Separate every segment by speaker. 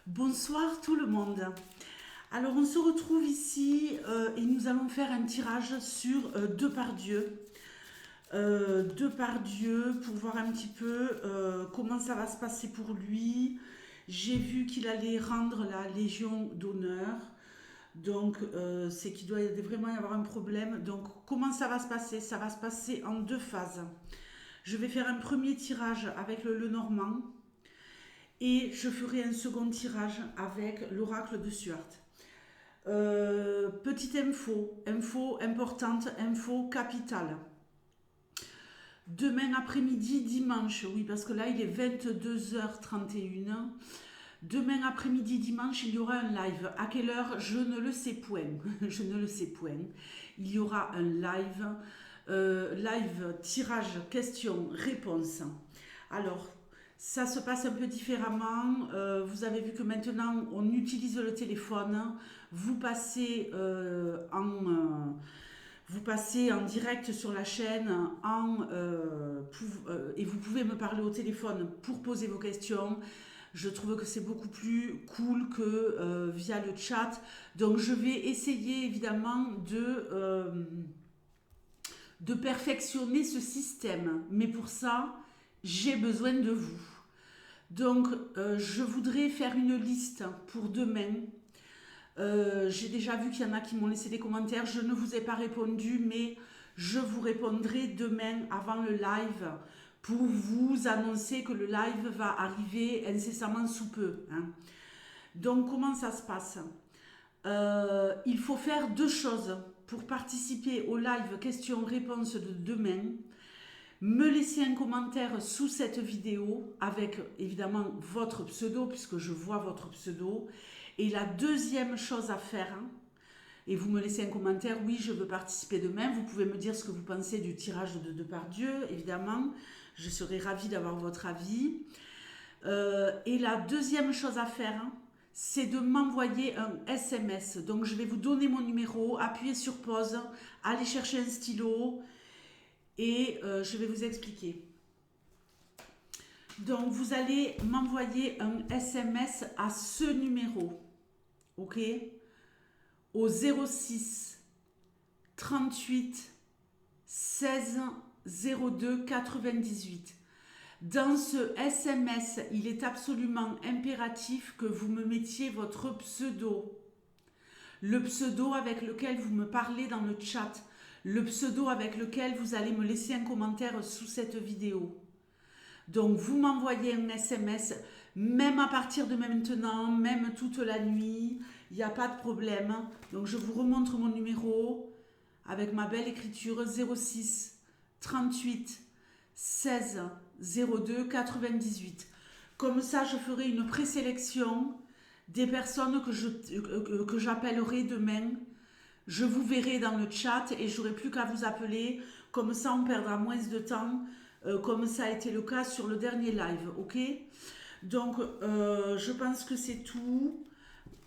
Speaker 1: Bonsoir tout le monde. Alors on se retrouve ici et nous allons faire un tirage sur Depardieu. Depardieu pour voir un petit peu comment ça va se passer pour lui. J'ai vu qu'il allait rendre la Légion d'honneur. Donc c'est qu'il doit vraiment y avoir un problème. Donc comment ça va se passer? Ça va se passer en deux phases. Je vais faire un premier tirage avec le Lenormand et je ferai un second tirage avec l'oracle de Stuart. Petite info importante, info capitale. Demain après-midi, dimanche, oui, parce que là il est 22h31. Demain après-midi, dimanche, il y aura un live. À quelle heure? Je ne le sais point. Je ne le sais point. Il y aura un live. Live, tirage, question, réponse. Alors, ça se passe un peu différemment. Vous avez vu que maintenant, on utilise le téléphone. Vous passez, vous passez en direct sur la chaîne et vous pouvez me parler au téléphone pour poser vos questions. Je trouve que c'est beaucoup plus cool que via le chat. Donc, je vais essayer évidemment de perfectionner ce système. Mais pour ça, j'ai besoin de vous. Donc, je voudrais faire une liste pour demain. J'ai déjà vu qu'il y en a qui m'ont laissé des commentaires. Je ne vous ai pas répondu, mais je vous répondrai demain avant le live pour vous annoncer que le live va arriver incessamment sous peu, hein. Donc, comment ça se passe? Il faut faire deux choses pour participer au live questions-réponses de demain. Me laisser un commentaire sous cette vidéo avec évidemment votre pseudo, puisque je vois votre pseudo. Et la deuxième chose à faire, hein, et vous me laissez un commentaire, oui, je veux participer demain. Vous pouvez me dire ce que vous pensez du tirage de Depardieu, évidemment. Je serai ravie d'avoir votre avis. Et la deuxième chose à faire, hein, c'est de m'envoyer un SMS. Donc je vais vous donner mon numéro, appuyez sur pause, allez chercher un stylo et je vais vous expliquer. Donc vous allez m'envoyer un SMS à ce numéro, ok? Au 06 38 16 02 98. Dans ce SMS, il est absolument impératif que vous me mettiez votre pseudo. Le pseudo avec lequel vous me parlez dans le chat. Le pseudo avec lequel vous allez me laisser un commentaire sous cette vidéo. Donc vous m'envoyez un SMS, même à partir de maintenant, même toute la nuit, il n'y a pas de problème. Donc je vous remontre mon numéro avec ma belle écriture 06 38 16 02 98. Comme ça, je ferai une présélection des personnes que j'appellerai demain. Je vous verrai dans le chat et j'aurai plus qu'à vous appeler. Comme ça, on perdra moins de temps, comme ça a été le cas sur le dernier live, ok? Donc, je pense que c'est tout.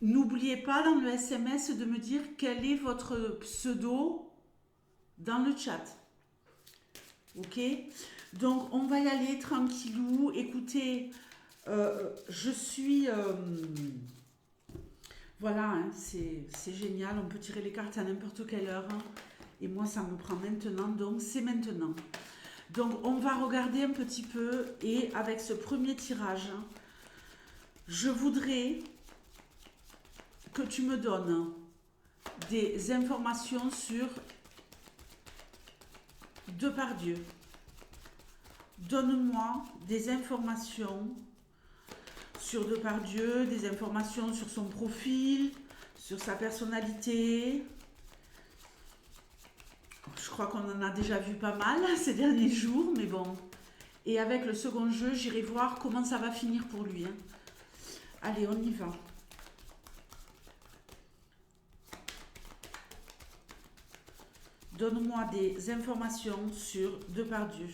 Speaker 1: N'oubliez pas dans le SMS de me dire quel est votre pseudo dans le chat. Ok? Donc, on va y aller tranquillou. Écoutez, je suis... voilà, hein, c'est génial. On peut tirer les cartes à n'importe quelle heure, hein. Et moi, ça me prend maintenant, donc c'est maintenant. Donc, on va regarder un petit peu. Et avec ce premier tirage, hein, je voudrais que tu me donnes des informations sur Depardieu. Donne-moi des informations sur Depardieu, des informations sur son profil, sur sa personnalité. Je crois qu'on en a déjà vu pas mal ces derniers jours, mais bon. Et avec le second jeu, j'irai voir comment ça va finir pour lui, hein. Allez, on y va. Donne-moi des informations sur Depardieu.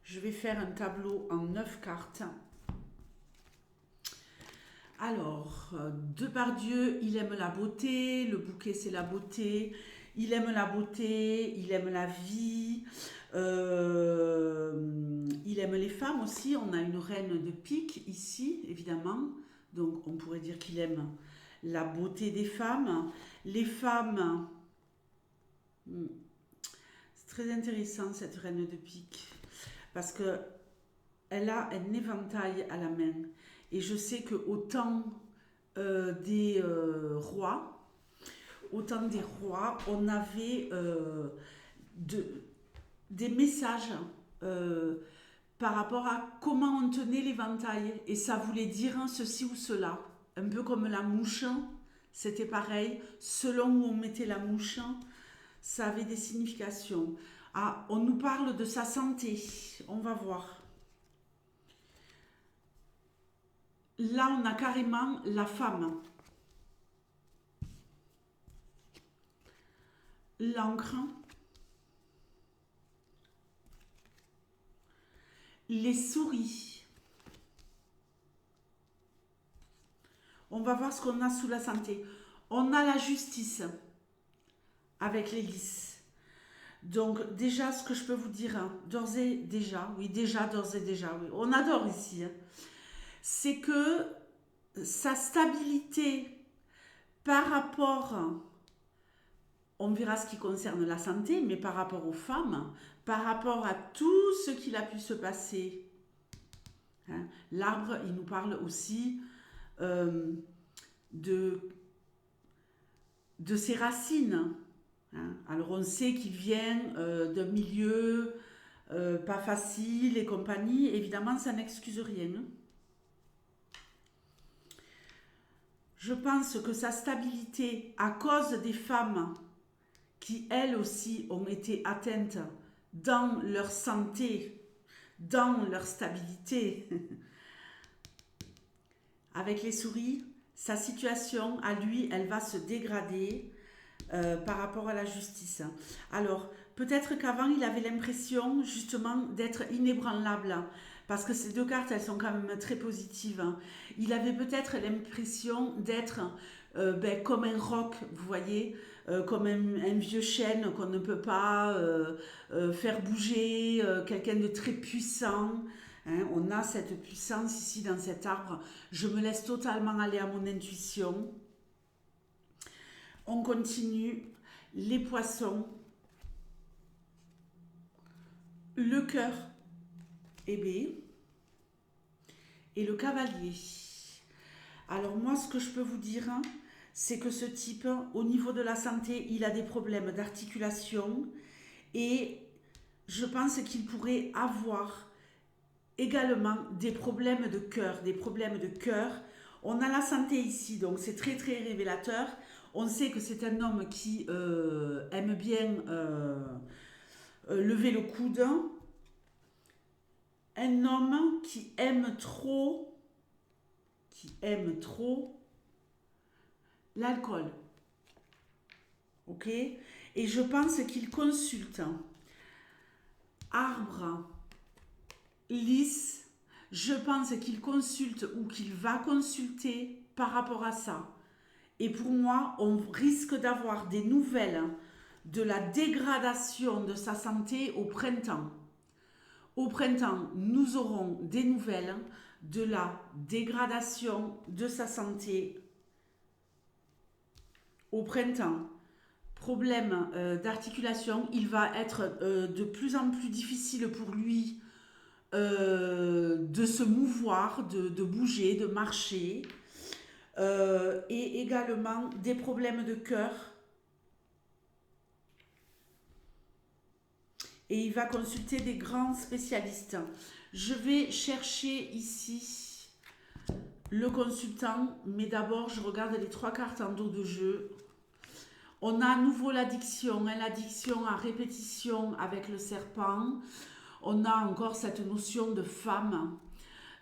Speaker 1: Je vais faire un tableau en 9 cartes. Alors, Depardieu, il aime la beauté, le bouquet c'est la beauté, Il aime la beauté, il aime la vie, il aime les femmes aussi. On a une reine de pique ici, évidemment. Donc on pourrait dire qu'il aime la beauté des femmes. Les femmes, hmm, c'est très intéressant cette reine de pique parce que elle a un éventail à la main. Et je sais que des rois, au temps des rois, on avait de- des messages euh, par rapport à comment on tenait l'éventail. Et ça voulait dire ceci ou cela. Un peu comme la mouche, c'était pareil. Selon où on mettait la mouche, ça avait des significations. Ah, on nous parle de sa santé. On va voir. Là, on a carrément la femme. L'encre, les souris. On va voir ce qu'on a sous la santé. On a la justice avec les lys. Donc déjà, ce que je peux vous dire, d'ores et déjà, oui, déjà, d'ores et déjà, oui, on adore ici, c'est que sa stabilité par rapport, on verra ce qui concerne la santé, mais par rapport aux femmes, par rapport à tout ce qu'il a pu se passer. L'arbre, il nous parle aussi euh, de, de ses racines. Alors on sait qu'il vient d'un milieu pas facile et compagnie. Évidemment, ça n'excuse rien. Je pense que sa stabilité, à cause des femmes qui, elles aussi, ont été atteintes dans leur santé, dans leur stabilité, avec les souris, sa situation à lui, elle va se dégrader par rapport à la justice. Alors, peut-être qu'avant, il avait l'impression justement d'être inébranlable, parce que ces deux cartes, elles sont quand même très positives. Il avait peut-être l'impression d'être comme un roc, vous voyez, comme un vieux chêne qu'on ne peut pas faire bouger, quelqu'un de très puissant. On a cette puissance ici dans cet arbre. Je me laisse totalement aller à mon intuition. On continue. Les poissons. Le cœur ébé. Et le cavalier. Alors moi, ce que je peux vous dire, c'est que ce type, au niveau de la santé, il a des problèmes d'articulation. Et je pense qu'il pourrait avoir également des problèmes de cœur. Des problèmes de cœur. On a la santé ici, donc c'est très très révélateur. On sait que c'est un homme qui aime bien lever le coude. Un homme qui aime trop l'alcool. Ok? Et je pense qu'il consulte arbre, lys. Je pense qu'il consulte ou qu'il va consulter par rapport à ça. Et pour moi, on risque d'avoir des nouvelles de la dégradation de sa santé au printemps. Au printemps, nous aurons des nouvelles de la dégradation de sa santé. Au printemps, problème d'articulation, il va être de plus en plus difficile pour lui de se mouvoir, de bouger, de marcher. Et également des problèmes de cœur. Et il va consulter des grands spécialistes. Je vais chercher ici le consultant, mais d'abord je regarde les 3 cartes en dos de jeu. On a à nouveau l'addiction, l'addiction à répétition avec le serpent. On a encore cette notion de femme.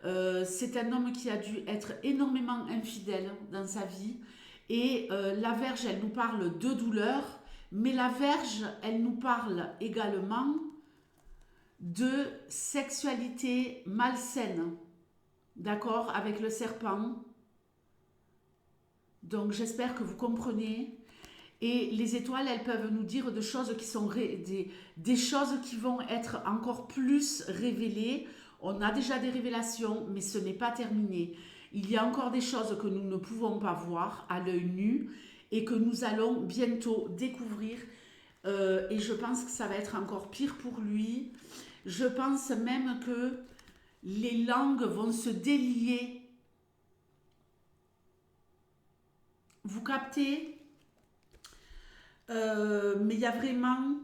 Speaker 1: C'est un homme qui a dû être énormément infidèle dans sa vie. Et la Vierge, elle nous parle de douleur, mais la Vierge, elle nous parle également de sexualité malsaine. D'accord? Avec le serpent. Donc j'espère que vous comprenez. Et les étoiles, elles peuvent nous dire des choses qui sont des choses qui vont être encore plus révélées. On a déjà des révélations, mais ce n'est pas terminé. Il y a encore des choses que nous ne pouvons pas voir à l'œil nu et que nous allons bientôt découvrir. Et je pense que ça va être encore pire pour lui. Je pense même que les langues vont se délier. Vous captez? Mais il y a vraiment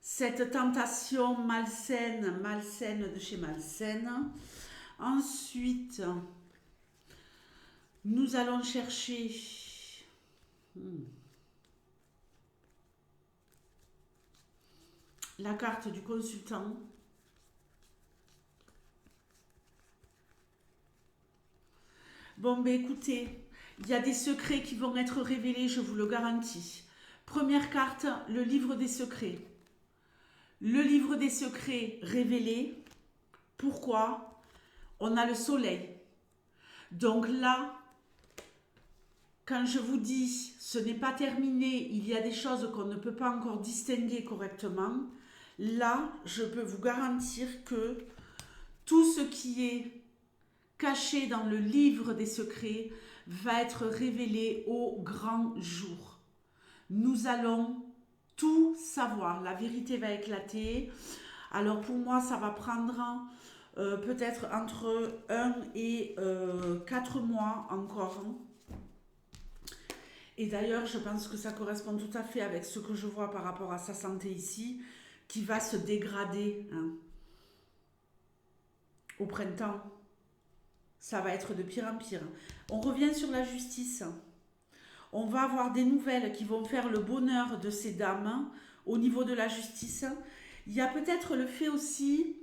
Speaker 1: cette tentation malsaine de chez malsaine. Ensuite, nous allons chercher la carte du consultant. Bon, ben écoutez, il y a des secrets qui vont être révélés, je vous le garantis. Première carte, le livre des secrets. Le livre des secrets révélé. Pourquoi? On a le soleil. Donc là, quand je vous dis ce n'est pas terminé, il y a des choses qu'on ne peut pas encore distinguer correctement, là, je peux vous garantir que tout ce qui est caché dans le livre des secrets va être révélé au grand jour. Nous allons tout savoir. La vérité va éclater. Alors pour moi, ça va prendre peut-être entre 1 et 4 mois encore. Et d'ailleurs, je pense que ça correspond tout à fait avec ce que je vois par rapport à sa santé ici, qui va se dégrader au printemps. Ça va être de pire en pire. On revient sur la justice. On va avoir des nouvelles qui vont faire le bonheur de ces dames au niveau de la justice. Il y a peut-être le fait aussi,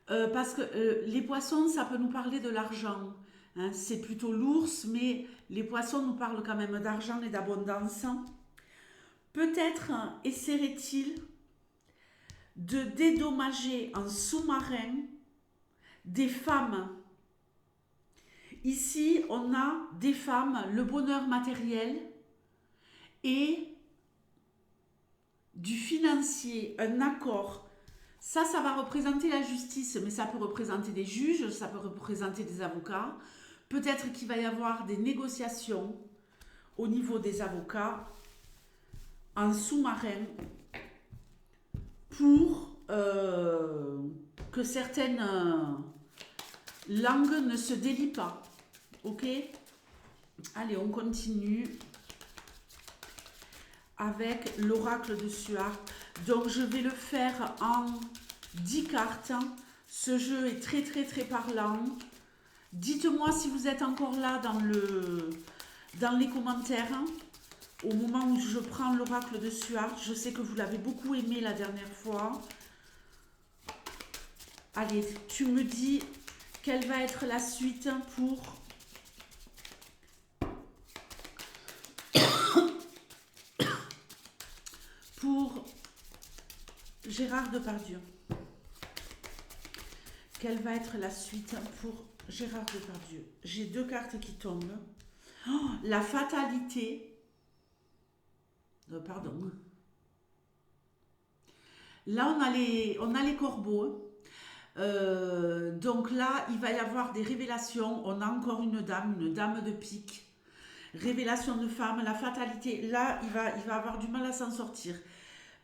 Speaker 1: parce que les poissons, ça peut nous parler de l'argent. C'est plutôt l'ours, mais les poissons nous parlent quand même d'argent et d'abondance. Peut-être essaierait-il de dédommager en sous-marin des femmes. Ici, on a des femmes, le bonheur matériel et du financier, un accord. Ça va représenter la justice, mais ça peut représenter des juges, ça peut représenter des avocats. Peut-être qu'il va y avoir des négociations au niveau des avocats en sous-marin pour que certaines langues ne se délient pas. Ok? Allez, on continue avec l'oracle de Suard. Donc, je vais le faire en 10 cartes. Ce jeu est très, très, très parlant. Dites-moi si vous êtes encore là dans les commentaires. Au moment où je prends l'oracle de Suard, je sais que vous l'avez beaucoup aimé la dernière fois. Allez, tu me dis quelle va être la suite pour Gérard Depardieu. Quelle va être la suite pour Gérard Depardieu? J'ai 2 cartes qui tombent. Oh, la fatalité. Pardon. Là, on a les corbeaux. Donc là, il va y avoir des révélations. On a encore une dame de pique. Révélation de femme, la fatalité. Là, il va avoir du mal à s'en sortir.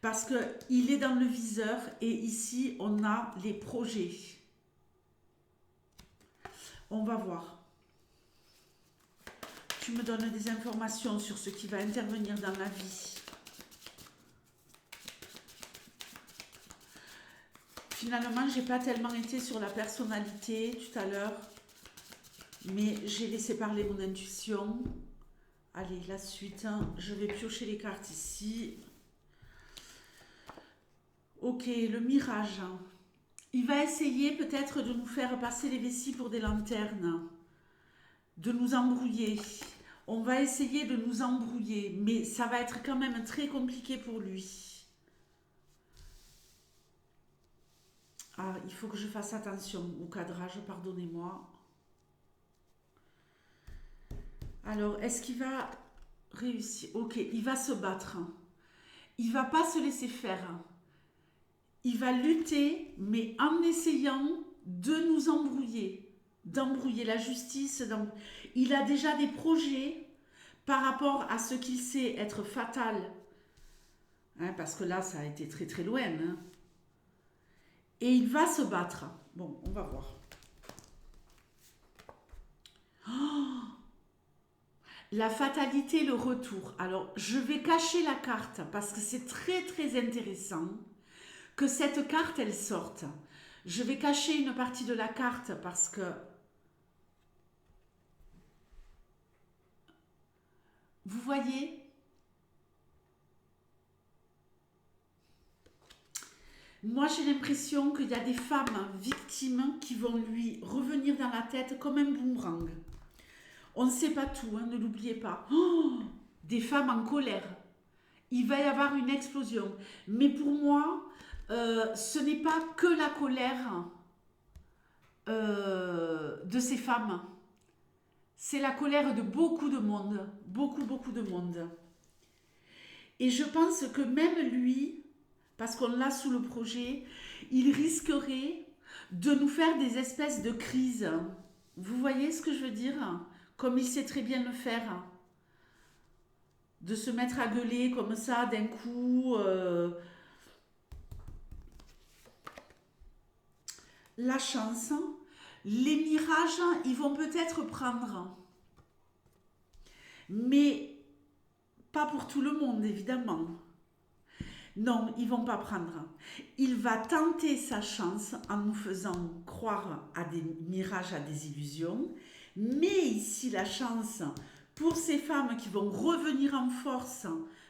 Speaker 1: Parce qu'il est dans le viseur et ici, on a les projets. On va voir. Tu me donnes des informations sur ce qui va intervenir dans la vie. Finalement, j'ai pas tellement été sur la personnalité tout à l'heure, mais j'ai laissé parler mon intuition. Allez, la suite, je vais piocher les cartes ici. Ok, le mirage. Il va essayer peut-être de nous faire passer les vessies pour des lanternes, de nous embrouiller. On va essayer de nous embrouiller, mais ça va être quand même très compliqué pour lui. Ah, il faut que je fasse attention au cadrage, pardonnez-moi. Alors, est-ce qu'il va réussir. Ok, il va se battre. Il va pas se laisser faire. Il va lutter, mais en essayant de nous embrouiller, d'embrouiller la justice. Il a déjà des projets par rapport à ce qu'il sait être fatal, hein, parce que là, ça a été très très loin. Hein. Et il va se battre. Bon, on va voir. Oh, la fatalité, le retour. Alors, je vais cacher la carte parce que c'est très très intéressant que cette carte, elle sorte. Je vais cacher une partie de la carte parce que vous voyez, moi j'ai l'impression qu'il y a des femmes victimes qui vont lui revenir dans la tête comme un boomerang. On ne sait pas tout, hein, ne l'oubliez pas. Oh, des femmes en colère. Il va y avoir une explosion. Mais pour moi, ce n'est pas que la colère de ces femmes. C'est la colère de beaucoup de monde. Beaucoup, beaucoup de monde. Et je pense que même lui, parce qu'on l'a sous le projet, il risquerait de nous faire des espèces de crises. Vous voyez ce que je veux dire? Comme il sait très bien le faire. De se mettre à gueuler comme ça d'un coup. La chance. Les mirages, ils vont peut-être prendre. Mais pas pour tout le monde, évidemment. Non, ils vont pas prendre. Il va tenter sa chance en nous faisant croire à des mirages, à des illusions. Mais ici, la chance pour ces femmes qui vont revenir en force,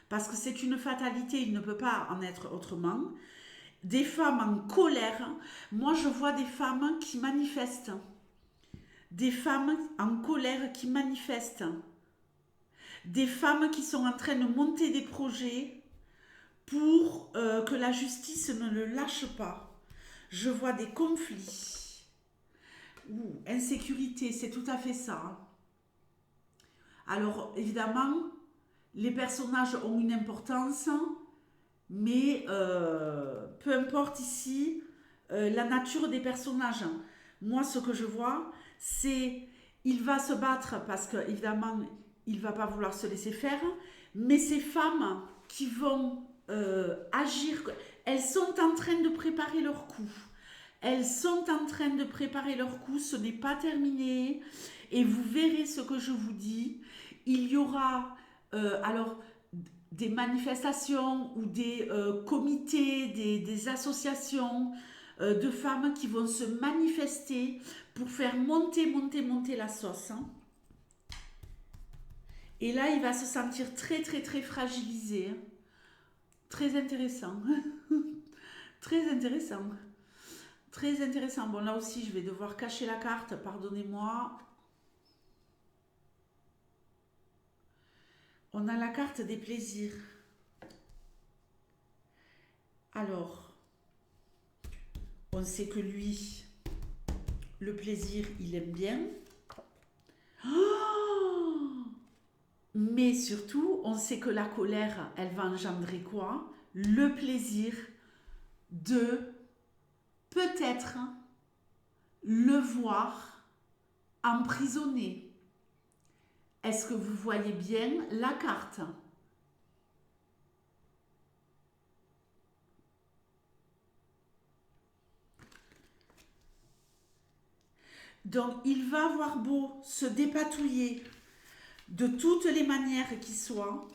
Speaker 1: parce que c'est une fatalité, il ne peut pas en être autrement. Des femmes en colère. Moi, je vois des femmes qui manifestent. Des femmes en colère qui manifestent. Des femmes qui sont en train de monter des projets pour que la justice ne le lâche pas. Je vois des conflits. Insécurité, c'est tout à fait ça. Alors, évidemment, les personnages ont une importance, mais peu importe ici la nature des personnages. Moi, ce que je vois, c'est il va se battre parce que, évidemment, il ne va pas vouloir se laisser faire, mais ces femmes qui vont agir, elles sont en train de préparer leur coup. Elles sont en train de préparer leur coup, ce n'est pas terminé. Et vous verrez ce que je vous dis. Il y aura alors des manifestations ou des comités, des associations de femmes qui vont se manifester pour faire monter la sauce. Hein. Et là, il va se sentir très, très, très fragilisé. Hein. Très intéressant. Très intéressant. Très intéressant. Bon, là aussi, je vais devoir cacher la carte. Pardonnez-moi. On a la carte des plaisirs. Alors, on sait que lui, le plaisir, il aime bien. Oh, mais surtout, on sait que la colère, elle va engendrer quoi? Le plaisir de peut-être le voir emprisonné. Est-ce que vous voyez bien la carte? Donc, il va avoir beau se dépatouiller de toutes les manières qui soient,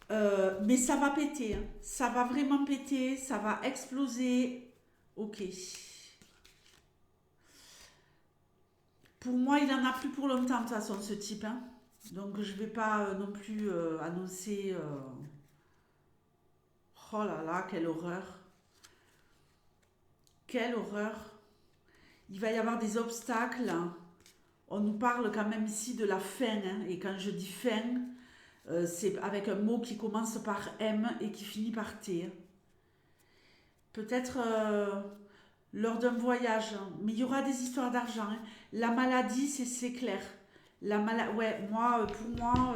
Speaker 1: mais ça va péter. Hein. Ça va vraiment péter, ça va exploser. Ok. Pour moi, il n'en a plus pour longtemps, de toute façon, ce type. Hein. Donc, je ne vais pas non plus annoncer... Oh là là, quelle horreur. Quelle horreur. Il va y avoir des obstacles. On nous parle quand même ici de la fin. Hein. Et quand je dis fin, c'est avec un mot qui commence par M et qui finit par T. Peut-être lors d'un voyage. Mais il y aura des histoires d'argent. Hein. La maladie, c'est clair. Ouais, moi, pour moi,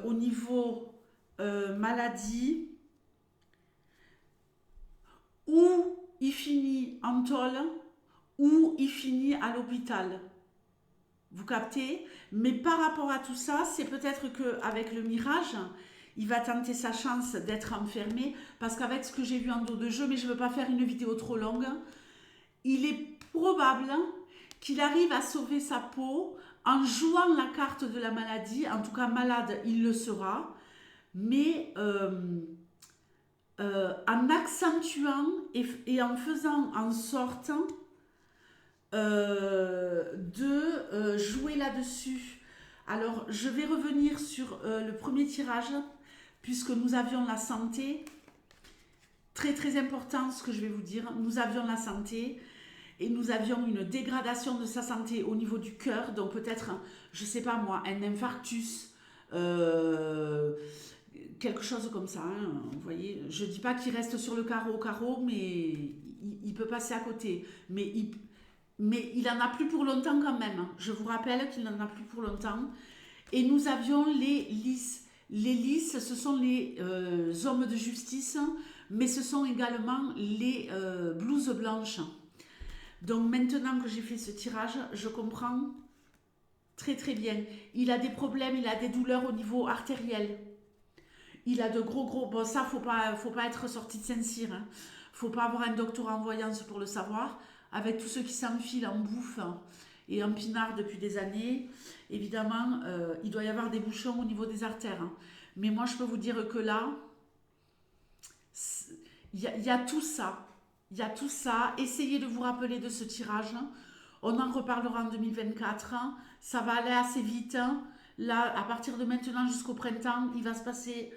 Speaker 1: au niveau maladie, ou il finit en tôle, ou il finit à l'hôpital. Vous captez? Mais par rapport à tout ça, c'est peut-être qu'avec le mirage, il va tenter sa chance d'être enfermé, parce qu'avec ce que j'ai vu en dos de jeu, mais je ne veux pas faire une vidéo trop longue, il est probable qu'il arrive à sauver sa peau en jouant la carte de la maladie. En tout cas, malade, il le sera, mais en accentuant et en faisant en sorte de jouer là-dessus. Alors, je vais revenir sur le premier tirage, puisque nous avions la santé. Très très important ce que je vais vous dire. Nous avions la santé et nous avions une dégradation de sa santé au niveau du cœur. Donc peut-être, je sais pas moi, un infarctus, quelque chose comme ça. Hein, vous voyez, je dis pas qu'il reste sur le carreau, mais il peut passer à côté. Mais il en a plus pour longtemps quand même. Je vous rappelle qu'il n'en a plus pour longtemps. Et nous avions les lys. Les lys, ce sont les hommes de justice, mais ce sont également les blouses blanches. Donc maintenant que j'ai fait ce tirage, je comprends très très bien. Il a des problèmes, il a des douleurs au niveau artériel. Il a de gros... Bon, ça, faut pas être sorti de Saint-Cyr. Hein. Faut pas avoir un doctorat en voyance pour le savoir. Avec tous ceux qui s'enfilent en bouffe et en pinard depuis des années, évidemment, il doit y avoir des bouchons au niveau des artères. Hein. Mais moi, je peux vous dire que là, y a tout ça. Il y a tout ça. Essayez de vous rappeler de ce tirage. On en reparlera en 2024. Ça va aller assez vite. Là, à partir de maintenant jusqu'au printemps, il va se passer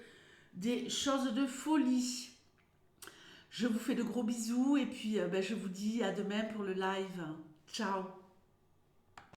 Speaker 1: des choses de folie. Je vous fais de gros bisous et puis je vous dis à demain pour le live. Ciao.